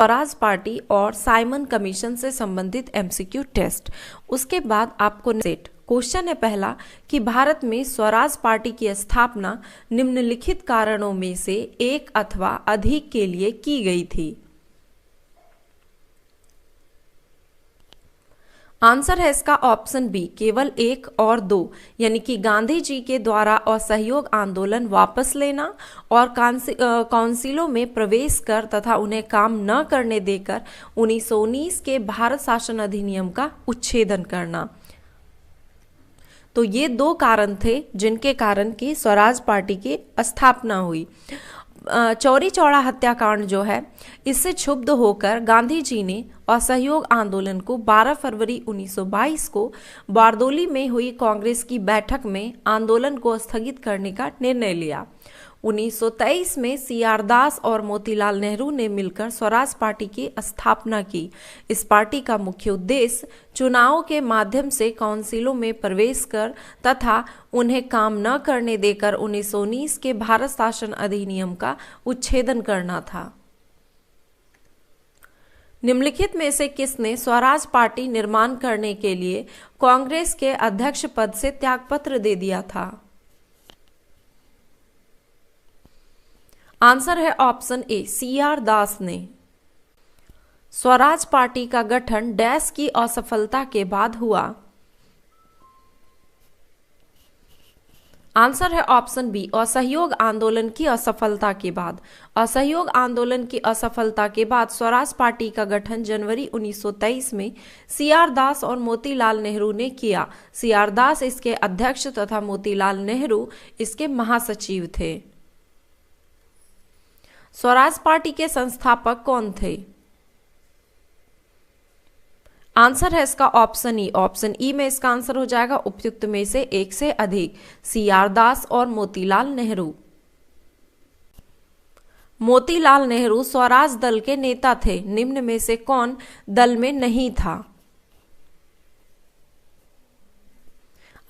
Swaraj party और Simon commission से संबंधित एमसीक्यू टेस्ट। उसके बाद आपको सेट क्वेश्चन है पहला कि भारत में स्वराज पार्टी की स्थापना निम्नलिखित कारणों में से एक अथवा अधिक के लिए की गई थी। आंसर है इसका ऑप्शन बी, केवल एक और दो, यानी कि गांधी जी के द्वारा असहयोग आंदोलन वापस लेना और काउंसिलों में प्रवेश कर तथा उन्हें काम न करने देकर 1919 के भारत शासन अधिनियम का उच्छेदन करना। तो ये दो कारण थे जिनके कारण की स्वराज पार्टी की स्थापना हुई। चौरी चौड़ा हत्याकांड जो है, इससे क्षुब्ध होकर गांधी जी ने असहयोग आंदोलन को 12 फरवरी 1922 को बारदोली में हुई कांग्रेस की बैठक में आंदोलन को स्थगित करने का निर्णय लिया। 1923 में सीआर दास और मोतीलाल नेहरू ने मिलकर स्वराज पार्टी की स्थापना की। इस पार्टी का मुख्य उद्देश्य चुनावों के माध्यम से काउंसिलों में प्रवेश कर तथा उन्हें काम न करने देकर 1919 के भारत शासन अधिनियम का उच्छेदन करना था। निम्नलिखित में से किसने स्वराज पार्टी निर्माण करने के लिए कांग्रेस के अध्यक्ष पद से त्यागपत्र दे दिया था? आंसर है ऑप्शन ए, सीआर दास ने। स्वराज पार्टी का गठन डैश की असफलता के बाद हुआ। आंसर है ऑप्शन बी, असहयोग आंदोलन की असफलता के बाद। असहयोग आंदोलन की असफलता के बाद स्वराज पार्टी का गठन जनवरी 1923 में सीआर दास और मोतीलाल नेहरू ने किया। सीआर दास इसके अध्यक्ष तथा मोतीलाल नेहरू इसके महासचिव थे। स्वराज पार्टी के संस्थापक कौन थे? आंसर है इसका ऑप्शन ई। ऑप्शन ई में इसका आंसर हो जाएगा उपयुक्त में से एक से अधिक, सीआर दास और मोतीलाल नेहरू। मोतीलाल नेहरू स्वराज दल के नेता थे। निम्न में से कौन दल में नहीं था?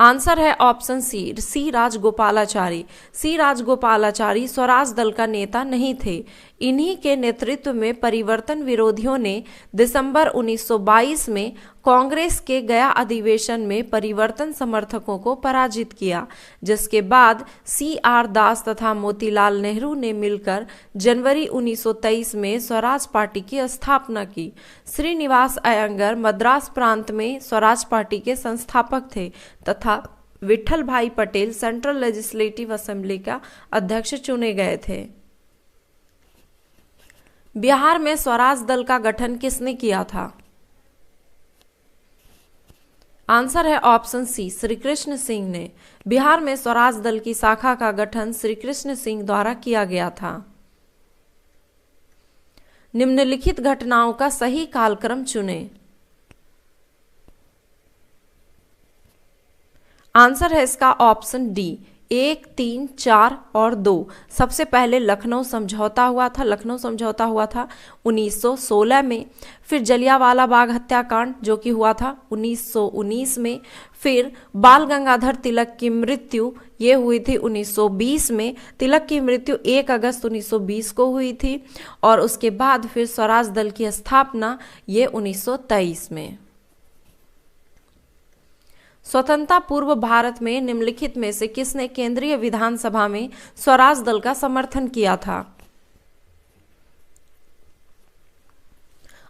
आंसर है ऑप्शन सी, सी राजगोपालाचारी। सी राजगोपालाचारी स्वराज दल का नेता नहीं थे। इन्हीं के नेतृत्व में परिवर्तन विरोधियों ने दिसंबर 1922 में कांग्रेस के गया अधिवेशन में परिवर्तन समर्थकों को पराजित किया, जिसके बाद सीआर दास तथा मोतीलाल नेहरू ने मिलकर जनवरी 1923 में स्वराज पार्टी की स्थापना की। श्रीनिवास अयंगर मद्रास प्रांत में स्वराज पार्टी के संस्थापक थे तथा विठल भाई पटेल सेंट्रल लेजिस्लेटिव असेंबली का अध्यक्ष चुने गए थे। बिहार में स्वराज दल का गठन किसने किया था? आंसर है ऑप्शन सी, श्री कृष्ण सिंह ने। बिहार में स्वराज दल की शाखा का गठन श्री कृष्ण सिंह द्वारा किया गया था। निम्नलिखित घटनाओं का सही कालक्रम चुनें। आंसर है इसका ऑप्शन डी, 1, 3, 4 और 2। सबसे पहले लखनऊ समझौता हुआ था। लखनऊ समझौता हुआ था 1916 में। फिर जलियांवाला बाग हत्याकांड जो कि हुआ था 1919 में। फिर बाल गंगाधर तिलक की मृत्यु ये हुई थी 1920 में। तिलक की मृत्यु 1 अगस्त 1920 को हुई थी। और उसके बाद फिर स्वराज दल की स्थापना ये 1923 में। स्वतंत्रता पूर्व भारत में निम्नलिखित में से किसने केंद्रीय विधानसभा में स्वराज दल का समर्थन किया था?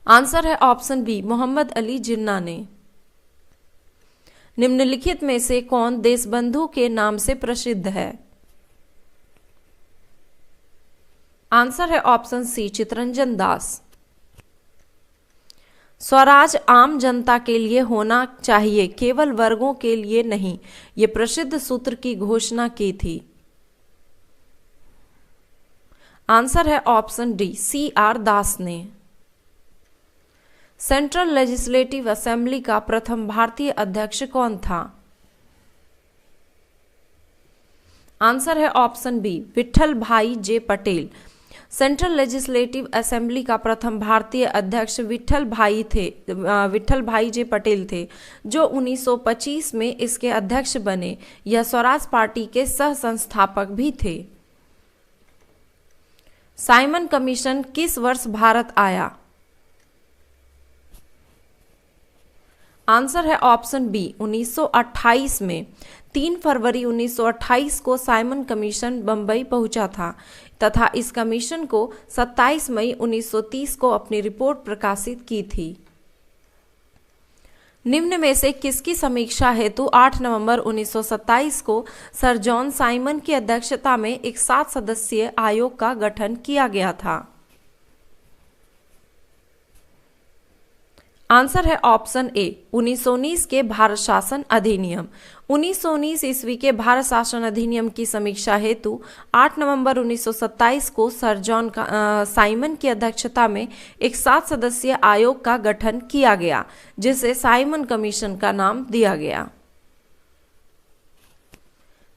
आंसर है ऑप्शन बी, मोहम्मद अली जिन्ना ने। निम्नलिखित में से कौन देशबंधु के नाम से प्रसिद्ध है? आंसर है ऑप्शन सी, चित्तरंजन दास। स्वराज आम जनता के लिए होना चाहिए, केवल वर्गों के लिए नहीं, ये प्रसिद्ध सूत्र की घोषणा की थी। आंसर है ऑप्शन डी, सीआर दास ने। सेंट्रल लेजिस्लेटिव असेंबली का प्रथम भारतीय अध्यक्ष कौन था? आंसर है ऑप्शन बी, विठल भाई जे पटेल। सेंट्रल लेजिस्लेटिव असेंबली का प्रथम भारतीय अध्यक्ष विठल भाई जे पटेल थे, जो 1925 में इसके अध्यक्ष बने। यह स्वराज पार्टी के सह संस्थापक भी थे। साइमन कमीशन किस वर्ष भारत आया? आंसर है ऑप्शन बी 1928 में। 3 फरवरी 1928 को साइमन कमीशन बंबई पहुंचा था तथा इस कमीशन को 27 मई 1930 को अपनी रिपोर्ट प्रकाशित की थी। निम्न में से किसकी समीक्षा हेतु 8 नवंबर 1927 को सर जॉन साइमन की अध्यक्षता में एक 7 सदस्यीय आयोग का गठन किया गया था? आंसर है ऑप्शन ए 1919 के भारत शासन अधिनियम। 1919 ईस्वी के भारत शासन अधिनियम की समीक्षा हेतु 8 नवंबर 1927 को सर जॉन साइमन की अध्यक्षता में एक 7 सदस्यीय आयोग का गठन किया गया, जिसे साइमन कमीशन का नाम दिया गया।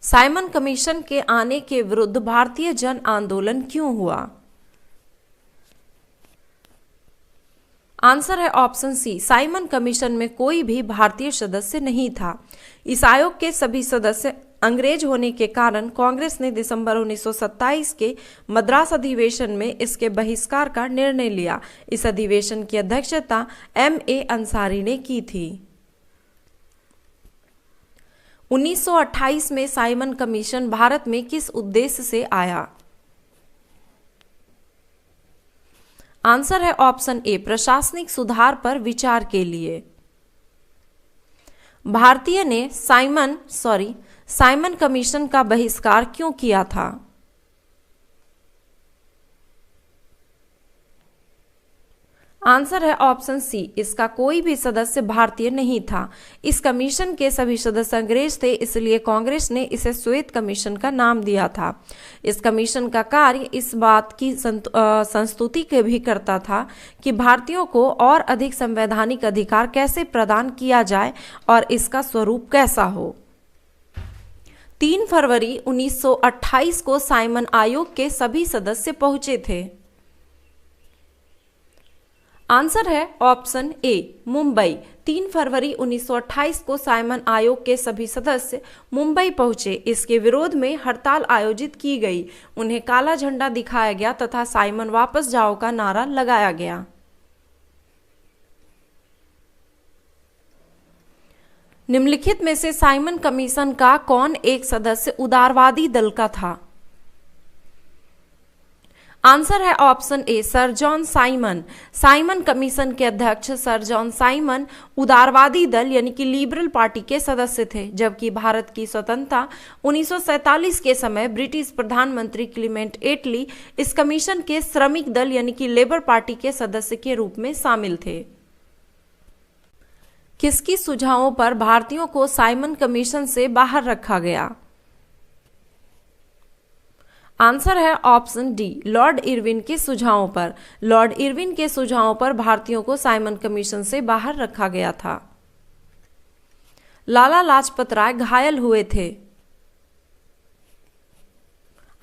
साइमन कमीशन के आने के विरुद्ध भारतीय जन आंदोलन क्यों हुआ? आंसर है ऑप्शन सी साइमन कमीशन में कोई भी भारतीय सदस्य नहीं था। इस आयोग के सभी सदस्य अंग्रेज होने के कारण कांग्रेस ने दिसंबर 1927 के मद्रास अधिवेशन में इसके बहिष्कार का निर्णय लिया। इस अधिवेशन की अध्यक्षता M.A. अंसारी ने की थी। 1928 में साइमन कमीशन भारत में किस उद्देश्य से आया? आंसर है ऑप्शन ए प्रशासनिक सुधार पर विचार के लिए। भारतीय ने साइमन कमीशन का बहिष्कार क्यों किया था? आंसर है ऑप्शन सी इसका कोई भी सदस्य भारतीय नहीं था। इस कमीशन के सभी सदस्य अंग्रेज थे, इसलिए कांग्रेस ने इसे श्वेत कमीशन का नाम दिया था। इस कमीशन का कार्य इस बात की संस्तुति के भी करता था कि भारतीयों को और अधिक संवैधानिक अधिकार कैसे प्रदान किया जाए और इसका स्वरूप कैसा हो। 3 फरवरी 1928 को साइमन आयोग के सभी सदस्य पहुंचे थे। आंसर है ऑप्शन ए मुंबई। 3 फरवरी 1928 को साइमन आयोग के सभी सदस्य मुंबई पहुंचे। इसके विरोध में हड़ताल आयोजित की गई, उन्हें काला झंडा दिखाया गया तथा साइमन वापस जाओ का नारा लगाया गया। निम्नलिखित में से साइमन कमीशन का कौन एक सदस्य उदारवादी दल का था? आंसर है option A sir John Simon. Simon commission के अध्यक्ष सर जॉन साइमन उदारवादी दल यानी कि लिबरल पार्टी के सदस्य थे, जबकि भारत की स्वतंत्रता 1947 के समय ब्रिटिश प्रधानमंत्री क्लीमेंट एटली इस कमीशन के श्रमिक दल यानी कि लेबर पार्टी के सदस्य के रूप में शामिल थे। किसकी सुझावों पर भारतीयों को साइमन कमीशन से बाहर रखा गया? आंसर है ऑप्शन डी लॉर्ड इरविन के सुझावों पर। लॉर्ड इरविन के सुझावों पर भारतीयों को साइमन कमीशन से बाहर रखा गया था। लाला लाजपत राय घायल हुए थे।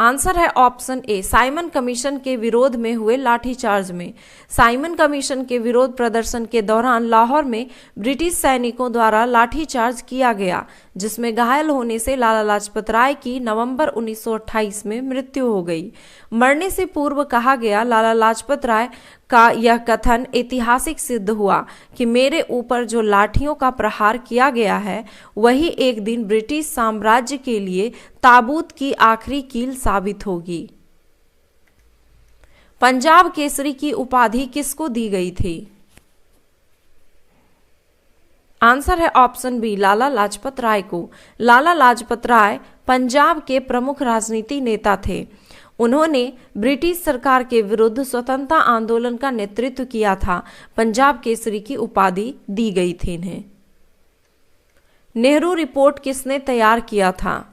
आंसर है ऑप्शन ए साइमन कमीशन के विरोध में हुए लाठीचार्ज में। साइमन कमीशन के विरोध प्रदर्शन के दौरान लाहौर में ब्रिटिश सैनिकों द्वारा लाठीचार्ज किया गया, जिसमें घायल होने से लाला लाजपत राय की नवंबर 1928 में मृत्यु हो गई। मरने से पूर्व कहा गया लाला लाजपत राय का यह कथन ऐतिहासिक सिद्ध हुआ कि मेरे ऊपर जो लाठियों का प्रहार किया गया है वही एक दिन ब्रिटिश साम्राज्य के लिए ताबूत की आखिरी कील साबित होगी। पंजाब केसरी की उपाधि किसको दी गई थी? आंसर है ऑप्शन बी लाला लाजपत राय को। लाला लाजपत राय पंजाब के प्रमुख राजनीति नेता थे। उन्होंने ब्रिटिश सरकार के विरुद्ध स्वतंत्रता आंदोलन का नेतृत्व किया था। पंजाब केसरी की उपाधि दी गई थी इन्हें। नेहरू रिपोर्ट किसने तैयार किया था?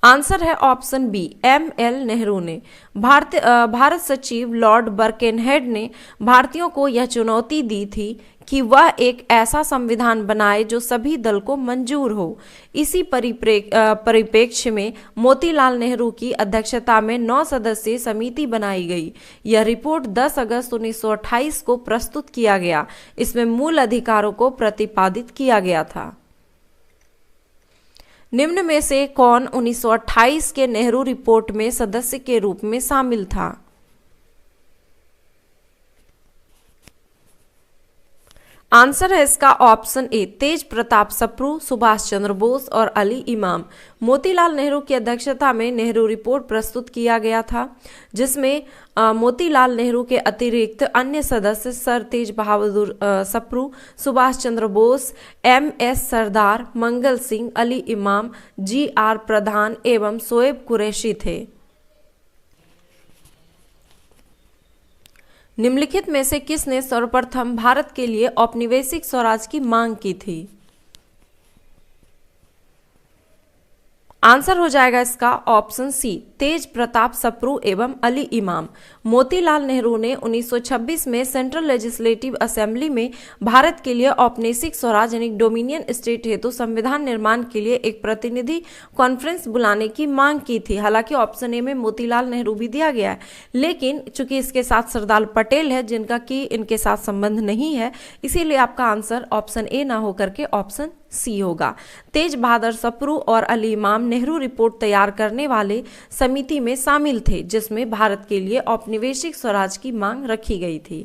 आंसर है ऑप्शन बी M.L. नेहरू ने। भारत सचिव लॉर्ड बर्केनहेड ने भारतीयों को यह चुनौती दी थी कि वह एक ऐसा संविधान बनाए जो सभी दल को मंजूर हो। इसी परिप्रेक्ष्य में मोतीलाल नेहरू की अध्यक्षता में 9 सदस्यीय समिति बनाई गई। यह रिपोर्ट 10 अगस्त 1928 को प्रस्तुत किया गया। इसमें मूल अधिकारों को प्रतिपादित किया गया था। निम्न में से कौन 1928 के नेहरू रिपोर्ट में सदस्य के रूप में शामिल था? आंसर है इसका ऑप्शन ए, तेज प्रताप सप्रू, सुभाष चंद्र बोस और अली इमाम। मोतीलाल नेहरू की अध्यक्षता में नेहरू रिपोर्ट प्रस्तुत किया गया था, जिसमें मोतीलाल नेहरू के अतिरिक्त अन्य सदस्य सर तेज बहादुर सप्रू, सुभाष चंद्र बोस, MS सरदार, मंगल सिंह, अली इमाम, GR प्रधान एवं शोएब कुरैशी थे। निम्नलिखित में से किसने सर्वप्रथम भारत के लिए औपनिवेशिक स्वराज की मांग की थी? आंसर हो जाएगा इसका ऑप्शन सी, तेज प्रताप सप्रू एवं अली इमाम। मोतीलाल नेहरू ने 1926 में सेंट्रल लेजिस्लेटिव असेंबली में भारत के लिए औपनिवेशिक स्वराज यानी डोमिनियन स्टेट हेतु संविधान निर्माण के लिए एक प्रतिनिधि कॉन्फ्रेंस बुलाने की मांग की थी। हालांकि ऑप्शन ए में मोतीलाल नेहरू भी दिया गया है, लेकिन चूंकि इसके साथ सरदार पटेल है जिनका कि इनके साथ संबंध नहीं है, इसीलिए आपका आंसर ऑप्शन ए ना होकर के ऑप्शन सी होगा। तेज बहादुर सप्रू और अली इमाम नेहरू रिपोर्ट तैयार करने वाले समिति में शामिल थे, जिसमें भारत के लिए औपनिवेशिक स्वराज की मांग रखी गई थी।